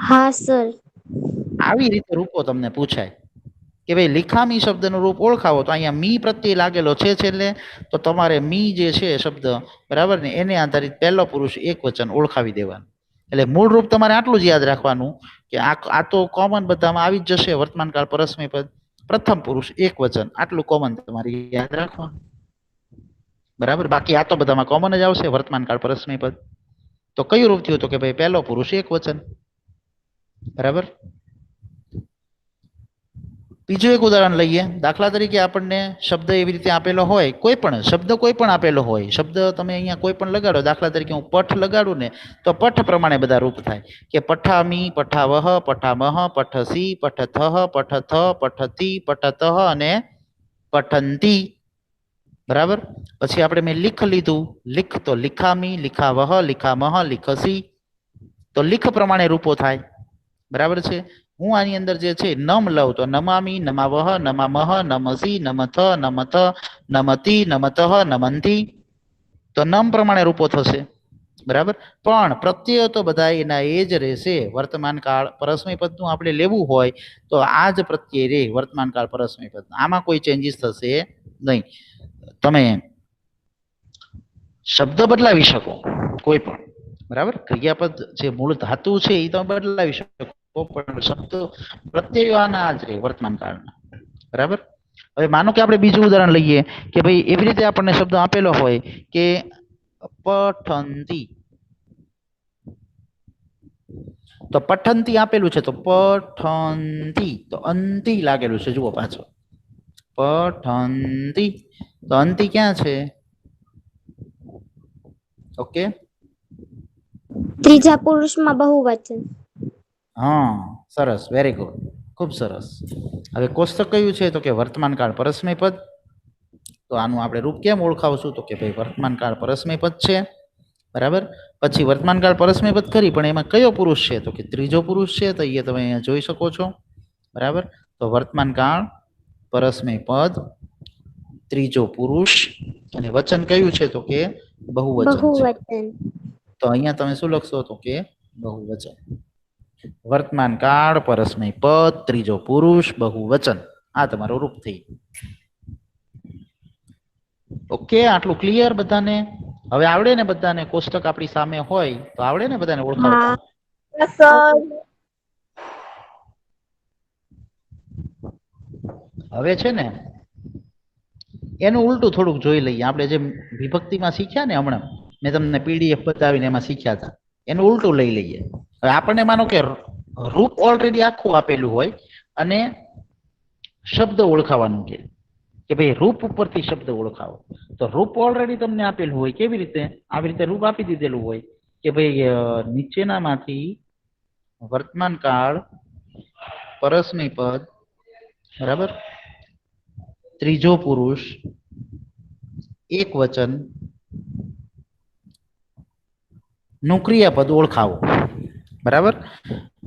Speaker 2: હા સર.
Speaker 1: આવી રીતે રૂપો તમને પૂછાય કે ભાઈ લીખામી શબ્દનું રૂપ ઓળખાવો. તો અહીંયા મી પ્રત્યે લાગેલો છે છેલ્લે, તો તમારે મી જે છે શબ્દ, બરાબર ને, એને આધારિત પહેલો પુરુષ એક વચન ઓળખાવી દેવાનું. એટલે મૂળ રૂપ તમારે આટલું જ યાદ રાખવાનું કે આ તો કોમન બધામાં આવી જ જશે. વર્તમાન કાળ પરસ્મય પદ પ્રથમ પુરુષ એક વચન, આટલું કોમન તમારે યાદ રાખવાનું. બરાબર. બાકી આ તો બધામાં કોમન જ આવશે વર્તમાન કાળ પરસ્મય પદ. તો કયું રૂપ થયું? તો કે ભાઈ પહેલો પુરુષ એક વચન. બરાબર. બીજું એક ઉદાહરણ લઈએ. દાખલા તરીકે આપણને શબ્દ એવી રીતે આપેલો હોય, કોઈ પણ શબ્દ કોઈ પણ આપેલો હોય, શબ્દ તમે અહીંયા કોઈ પણ લગાડો. દાખલા તરીકે હું પઠ લગાડું ને તો પઠ પ્રમાણે બધા રૂપ થાય કે પઠામી, પઠાવહ, પઠામહ, પઠસી, પઠથહ, પઠથ, પઠતી, પઠતહ અને પઠંતી. બરાબર. પછી આપણે મેં લીખ લીધું. લીખ તો લીખામી, લીખાવહ, લીખામહ, લીખસી. તો લીખ પ્રમાણે રૂપો થાય. બરાબર છે. હું આની અંદર જે છે નમ લઉં તો નમામી, નમાવહ, નમામહ, નમસી, નમથ, નમથ, નમતી, નમતઃ, નમંતી. તો નમ પ્રમાણે રૂપો થશે. બરાબર. પણ પ્રત્યય તો બધા એના એ જ રહેશે. વર્તમાન કાળ પરસ્મય પદનું આપણે લેવું હોય તો આ જ પ્રત્યય રે વર્તમાન કાળ પરસ્મય પદ. આમાં કોઈ ચેન્જીસ થશે નહીં. તમે શબ્દ બદલાવી શકો કોઈ પણ. બરાબર. ક્રિયાપદ જે મૂળ ધાતુ છે એ તમે બદલાવી શકો, પણ શબ્દ પ્રત્યય આના જ રહે વર્તમાન કાળના. બરાબર. હવે માનો કે આપણે બીજું ઉદાહરણ લઈએ કે ભાઈ એવી રીતે આપણને શબ્દ આપેલો હોય કે પઠંતી. તો પઠંતી આપેલું છે તો પઠંતી, તો અંતિ લાગેલું છે. જુઓ પાછો પઠંતી. તો અંતિ ક્યાં છે? ઓકે.
Speaker 2: ત્રીજા પુરુષમાં બહુવચન.
Speaker 1: હા, સરસ, વેરી ગુડ, ખૂબ સરસ. હવે કોષ્ટક કયું છે? તો કે વર્તમાન કાળ પરસ્મય પદ. તો આનું આપણે રૂપ કેમ ઓળખાવશું? તો કે ભાઈ વર્તમાન કાળ પરસ્મય પદ છે. બરાબર. પછી વર્તમાન કાળ પરસ્મય પદ કરી, પણ એમાં કયો પુરુષ છે? તો કે ત્રીજો પુરુષ છે. તો એ તમે અહીંયા જોઈ શકો છો. બરાબર. તો વર્તમાન કાળ પરસ્મય પદ ત્રીજો પુરુષ અને વચન કયું છે? તો કે બહુવચન છે.
Speaker 2: બહુવચન.
Speaker 1: તો અહીંયા તમે શું લખશો? તો કે બહુવચન. વર્તમાન કાળ પરસ્મય પદ ત્રીજો પુરુષ બહુવચન. આ તમારું રૂપ થઈ. ઓકે. આટલું ક્લિયર બધાને? હવે આવડે ને બધાને? કોષ્ટક આપણી સામે હોય તો આવડે ને બધાને ઓળખાવતા? હવે છે ને એનું ઉલટું થોડુંક જોઈ લઈએ. આપણે જે વિભક્તિમાં શીખ્યા ને હમણાં, મેં તમને પીડીએફ બતાવીને એમાં શીખ્યા હતા, એનું ઉલટું લઈ લઈએ. હવે આપણને માનો કે રૂપ ઓલરેડી આખું આપેલું હોય અને શબ્દ ઓળખાવાનું કે ભાઈ રૂપ ઉપરથી શબ્દ ઓળખાવો. તો રૂપ ઓલરેડી તમને આપેલું હોય. કેવી રીતે? આવી રીતે રૂપ આપી દીધેલું હોય કે ભાઈ નીચેનામાંથી વર્તમાન કાળ પરસ્મય પદ, બરાબર, ત્રીજો પુરુષ એક વચન નું ક્રિયાપદ ઓળખાવો. બરાબર,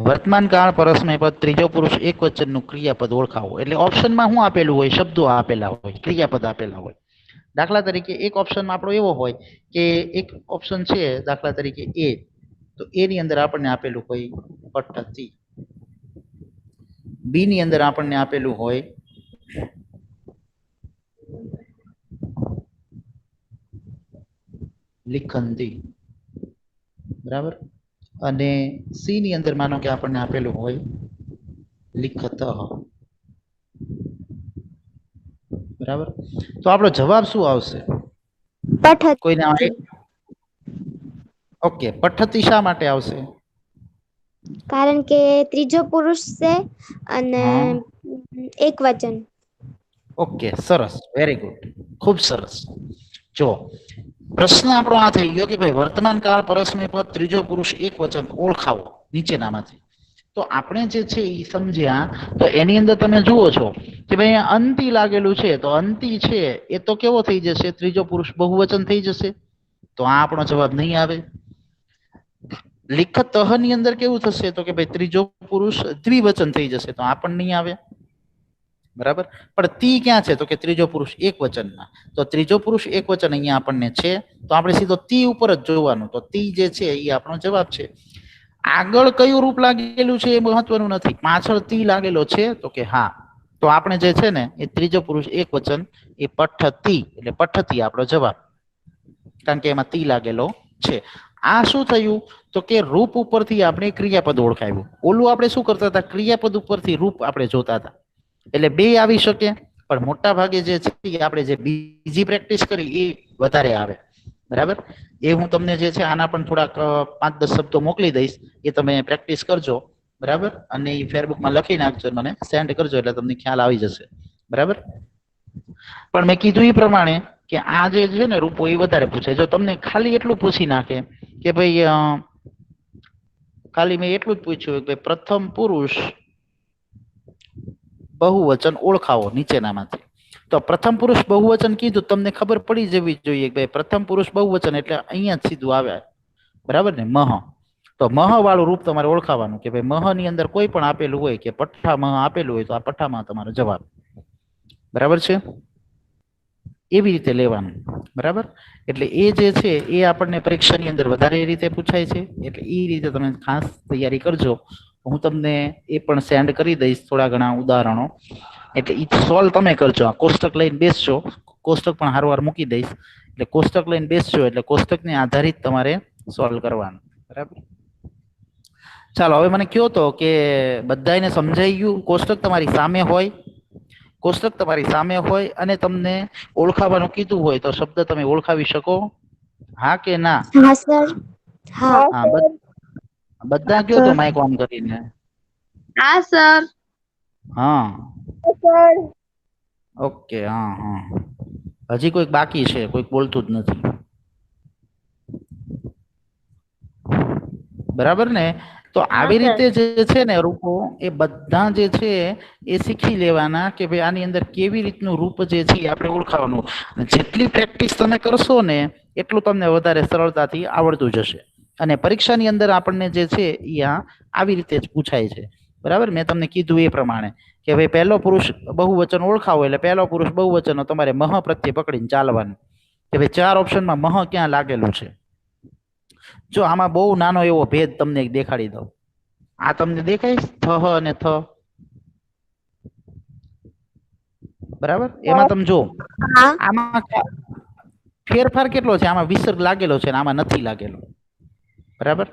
Speaker 1: વર્તમાન કાળ પરસ્મય પદ ત્રીજો પુરુષ એક વચન નું ક્રિયાપદ ઓળખાવો. એટલે ઓપ્શનમાં શું આપેલું હોય? શબ્દો આપેલા હોય, ક્રિયાપદ આપેલા હોય. દાખલા તરીકે એક ઓપ્શનમાં આપણો એવો હોય કે એક ઓપ્શન છે દાખલા તરીકે એ, તો એ ની અંદર આપણને આપેલું હોય પઠતી. બી ની અંદર આપણને આપેલું હોય લિખંતી, બરાબર, અને સી ની અંદર માનો કે આપણને આપેલું હોય લિખત. બરાબર, તો આપણો જવાબ શું આવશે?
Speaker 2: પઠતી.
Speaker 1: કોઈને ઓકે, પઠતી શા માટે આવશે?
Speaker 2: કારણ કે ત્રીજો પુરુષ છે અને
Speaker 1: હા.
Speaker 2: એક વચન.
Speaker 1: ઓકે, સરસ, વેરી ગુડ, ખૂબ સરસ. જો પ્રશ્ન આપણો આ થઈ ગયો કે ભાઈ વર્તમાન કાળ પરસ્મય પદ ત્રીજો પુરુષ એક વચન ઓળખાવો નીચેનામાંથી. તો આપણે જે છે એ સમજ્યા. તો એની અંદર તમે જુઓ છો કે ભાઈ અહીંયા અંતિ લાગેલું છે, તો અંતિ છે એ તો કેવો થઈ જશે? ત્રીજો પુરુષ બહુવચન થઈ જશે. તો આ આપણો જવાબ નહીં આવે. લિખત ની અંદર કેવું થશે? તો કે ભાઈ ત્રીજો પુરુષ દ્વિવચન થઈ જશે. તો આ પણ નહીં આવે. બરાબર, પણ તી ક્યાં છે? તો કે ત્રીજો પુરુષ એક વચનમાં. તો ત્રીજો પુરુષ એક વચન અહીંયા આપણને છે, તો આપણે સીધો તી ઉપર જ જોવાનું. તો તી જે છે એ આપણો જવાબ છે. આગળ કયું રૂપ લાગેલું છે એ મહત્વનું નથી, પાછળ તી લાગેલો છે તો કે હા. તો આપણે જે છે ને એ ત્રીજો પુરુષ એક વચન એ પઠતી, એટલે પઠતી આપણો જવાબ, કારણ કે એમાં તી લાગેલો છે. આ શું થયું? તો કે રૂપ ઉપરથી આપણે ક્રિયાપદ ઓળખાવ્યું. ઓલું આપણે શું કરતા હતા? ક્રિયાપદ ઉપરથી રૂપ આપણે જોતા હતા. એટલે બે આવી શકે, પણ મોટા ભાગે જે છે આપણે જે બીજી પ્રેક્ટિસ કરી એ વધારે આવે. બરાબર, એ હું તમને જે છે આના પણ થોડાક 5-10 શબ્દો મોકલી દઈશ, એ તમે પ્રેક્ટિસ કરજો. બરાબર, અને એ ફેરબુકમાં લખી નાખજો, મને સેન્ડ કરજો એટલે તમને ખ્યાલ આવી જશે. બરાબર, પણ મેં કીધું એ પ્રમાણે કે આ જે છે ને રૂપો એ વધારે પૂછે. જો તમને ખાલી એટલું પૂછી નાખે કે ભાઈ ખાલી મેં એટલું જ પૂછ્યું કે પ્રથમ પુરુષ બહુવચન ઓળખાવો નીચેનામાંથી. તો પ્રથમ પુરુષ બહુવચન કીધું, તમને ખબર પડી જવી જોઈએ કે ભાઈ પ્રથમ પુરુષ બહુવચન એટલે અહીંયા જ સીધું આવે. બરાબર ને? મહ. તો મહ વાળું રૂપ તમારે ઓળખાવાનું કે ભાઈ મહ ની અંદર કોઈ પણ આપેલું હોય કે પઠ્ઠા મહ આપેલું હોય તો આ પઠ્ઠામાં તમારો જવાબ. બરાબર છે? એવી રીતે લેવાનું. બરાબર, એટલે એ જે છે એ આપણને પરીક્ષાની અંદર વધારે રીતે પૂછાય છે. એટલે એ રીતે તમે ખાસ તૈયારી કરજો. હું તમને એ પણ સેન્ડ કરી દઈશ થોડા ઘણા ઉદાહરણો. એટલે ઈ સોલ્વ તમે કરજો. આ કોષ્ટક લઈને બેસજો, કોષ્ટક પણ હારવાર મૂકી દઈશ. એટલે કોષ્ટક લઈને બેસજો એટલે કોષ્ટકને આધારિત તમારે સોલ્વ કરવાનું. બરાબર, ચાલો હવે મને કયો તો કે બધાને સમજાઈ ગયું? કોષ્ટક તમારી સામે હોય, કોષ્ટક તમારી સામે હોય અને તમને ઓળખાવાનું કીધું હોય તો શબ્દ તમે ઓળખાવી શકો? હા કે ના?
Speaker 2: હા સર. હા.
Speaker 1: હા, બધા કયો તો માઇક ઓન કરીને.
Speaker 3: હા સર.
Speaker 1: હા,
Speaker 3: સર.
Speaker 1: ઓકે. હા હા, હજી કોઈક બાકી છે? કોઈક બોલતું જ નથી. બરાબર ને? તો આવી રીતે જે છે ને રૂપો એ બધા જે છે એ શીખી લેવાના કે ભાઈ આની અંદર કેવી રીતનું રૂપ જે છે આપણે ઓળખાવાનું. જેટલી પ્રેક્ટિસ તમે કરશો ને એટલું તમને વધારે સરળતાથી આવડતું જશે. અને પરીક્ષાની અંદર આપણને જે છે એ આવી રીતે જ પૂછાય છે. બરાબર, મેં તમને કીધું એ પ્રમાણે કે ભાઈ પહેલો પુરુષ બહુવચન ઓળખાવો એટલે પહેલો પુરુષ બહુવચન તમારે મહ પ્રત્યે પકડીને ચાલવાનું કે ભાઈ 4 ઓપ્શનમાં મહ ક્યાં લાગેલું છે. જો આમાં બહુ નાનો એવો ભેદ તમને દેખાડી દઉં. આ તમને દેખાય થ અને થ? બરાબર, એમાં તમે જો આમાં ફેરફાર કેટલો છે? આમાં વિસર્ગ લાગેલો છે ને આમાં નથી લાગેલો. બરાબર,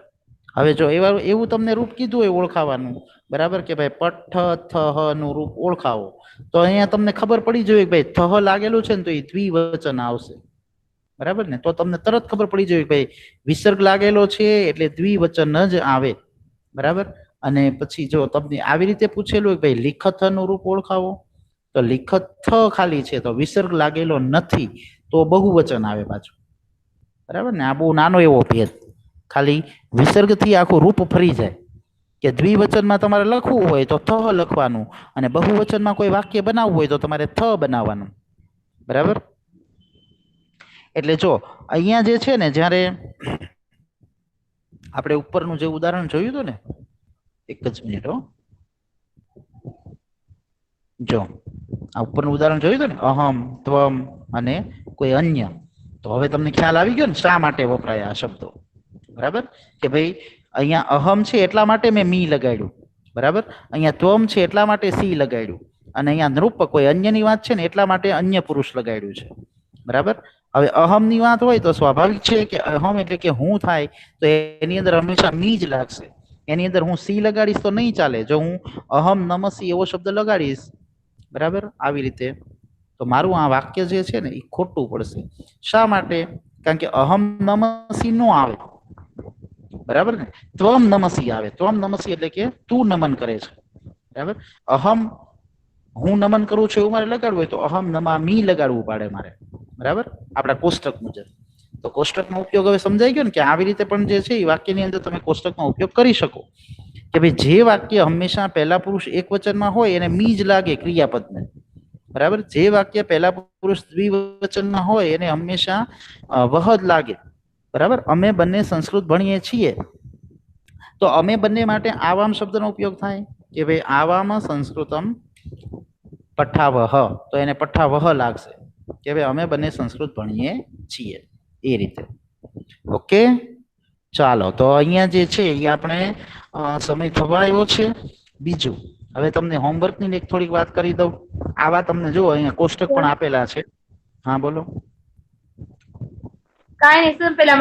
Speaker 1: હવે જો એવું તમને રૂપ કીધું હોય ઓળખાવાનું, બરાબર, કે ભાઈ પઠ્ઠ થહ નું રૂપ ઓળખાવો, તો અહીંયા તમને ખબર પડી જોઈએ કે ભાઈ થહ લાગેલું છે ને તો એ દ્વિવચન આવશે. બરાબર ને? તો તમને તરત ખબર પડી જોઈએ કે ભાઈ વિસર્ગ લાગેલો છે એટલે દ્વિવચન જ આવે. બરાબર, અને પછી જો તમને આવી રીતે પૂછેલું હોય ભાઈ લિખત નું રૂપ ઓળખાવો, તો લિખત ખાલી છે તો વિસર્ગ લાગેલો નથી તો બહુવચન આવે પાછું, બરાબર ને? આ બહુ નાનો એવો ભેદ, ખાલી વિસર્ગથી આખું રૂપ ફરી જાય કે દ્વિવચનમાં તમારે લખવું હોય તો થ લખવાનું અને બહુવચનમાં કોઈ વાક્ય બનાવવું હોય તો તમારે થ બનાવવાનું, બરાબર? એટલે જો અહીંયા જે છે ને, જ્યારે આપણે ઉપરનું જે ઉદાહરણ જોયું હતું ને, એક જ મિનિટ હો, જો આ ઉપરનું ઉદાહરણ જોયું હતું ને, અહમ, ત્વમ અને કોઈ અન્ય, તો હવે તમને ખ્યાલ આવી ગયો ને શા માટે વપરાય આ શબ્દો, બરાબર? કે ભાઈ અહીંયા અહમ છે એટલા માટે મેં મી લગાડ્યું, બરાબર? અહીંયા ત્વમ છે એટલા માટે સી લગાડ્યું, અને અહીંયા નૃપ કોઈ અન્યની વાત છે ને એટલા માટે અન્ય પુરુષ લગાડ્યું છે, બરાબર? હવે અહમની વાત હોય તો સ્વાભાવિક છે કે અહમ એટલે કે હું થાય તો એની અંદર હંમેશા મી જ લાગશે, એની અંદર હું સી લગાડીશ તો નહીં ચાલે. જો હું અહમ નમસી એવો શબ્દ લગાડીશ, બરાબર, આવી રીતે, તો મારું આ વાક્ય જે છે ને એ ખોટું પડશે. શા માટે? કારણ કે અહમ નમસી નો આવે, બરાબર ને? ત્વમ નમસી આવે. ત્વમ નમસી એટલે કે તું નમન કરે છે, બરાબર? અહમ હું નમન કરું છું એવું મારે લગાડવું હોય તો અહમ નમામી લગાડવું પડે મારે, બરાબર? આપણા કોષ્ટક મુજબ. તો કોષ્ટકનો ઉપયોગ હવે સમજાઈ ગયો ને કે આવી રીતે પણ જે છે એ વાક્યની અંદર તમે કોષ્ટકનો ઉપયોગ કરી શકો કે ભાઈ જે વાક્ય હંમેશા પહેલા પુરુષ એક વચનમાં હોય એને મી જ લાગે ક્રિયાપદને, બરાબર? જે વાક્ય પહેલા પુરુષ દ્વિવચનમાં હોય એને હંમેશા વહ જ લાગે, બરાબર? અમે બંને સંસ્કૃત ભણીએ છીએ તો અમે બંને માટે આવામ શબ્દનો ઉપયોગ થાય કે ભાઈ આવામાં સંસ્કૃતમ પઠાવહ, તો એને પઠાવહ લાગશે કે ભાઈ અમે બંને સંસ્કૃત ભણીએ છીએ, એ રીતે. ઓકે, ચાલો તો અહીંયા જે છે એ આપણે સમય થવા આવ્યો છે. બીજું હવે તમને હોમવર્કની એક થોડીક વાત કરી દઉં. આવા તમને જો અહીંયા કોષ્ટક પણ આપેલા છે. હા બોલો.
Speaker 3: કાંઈ નહીં સર, પેલા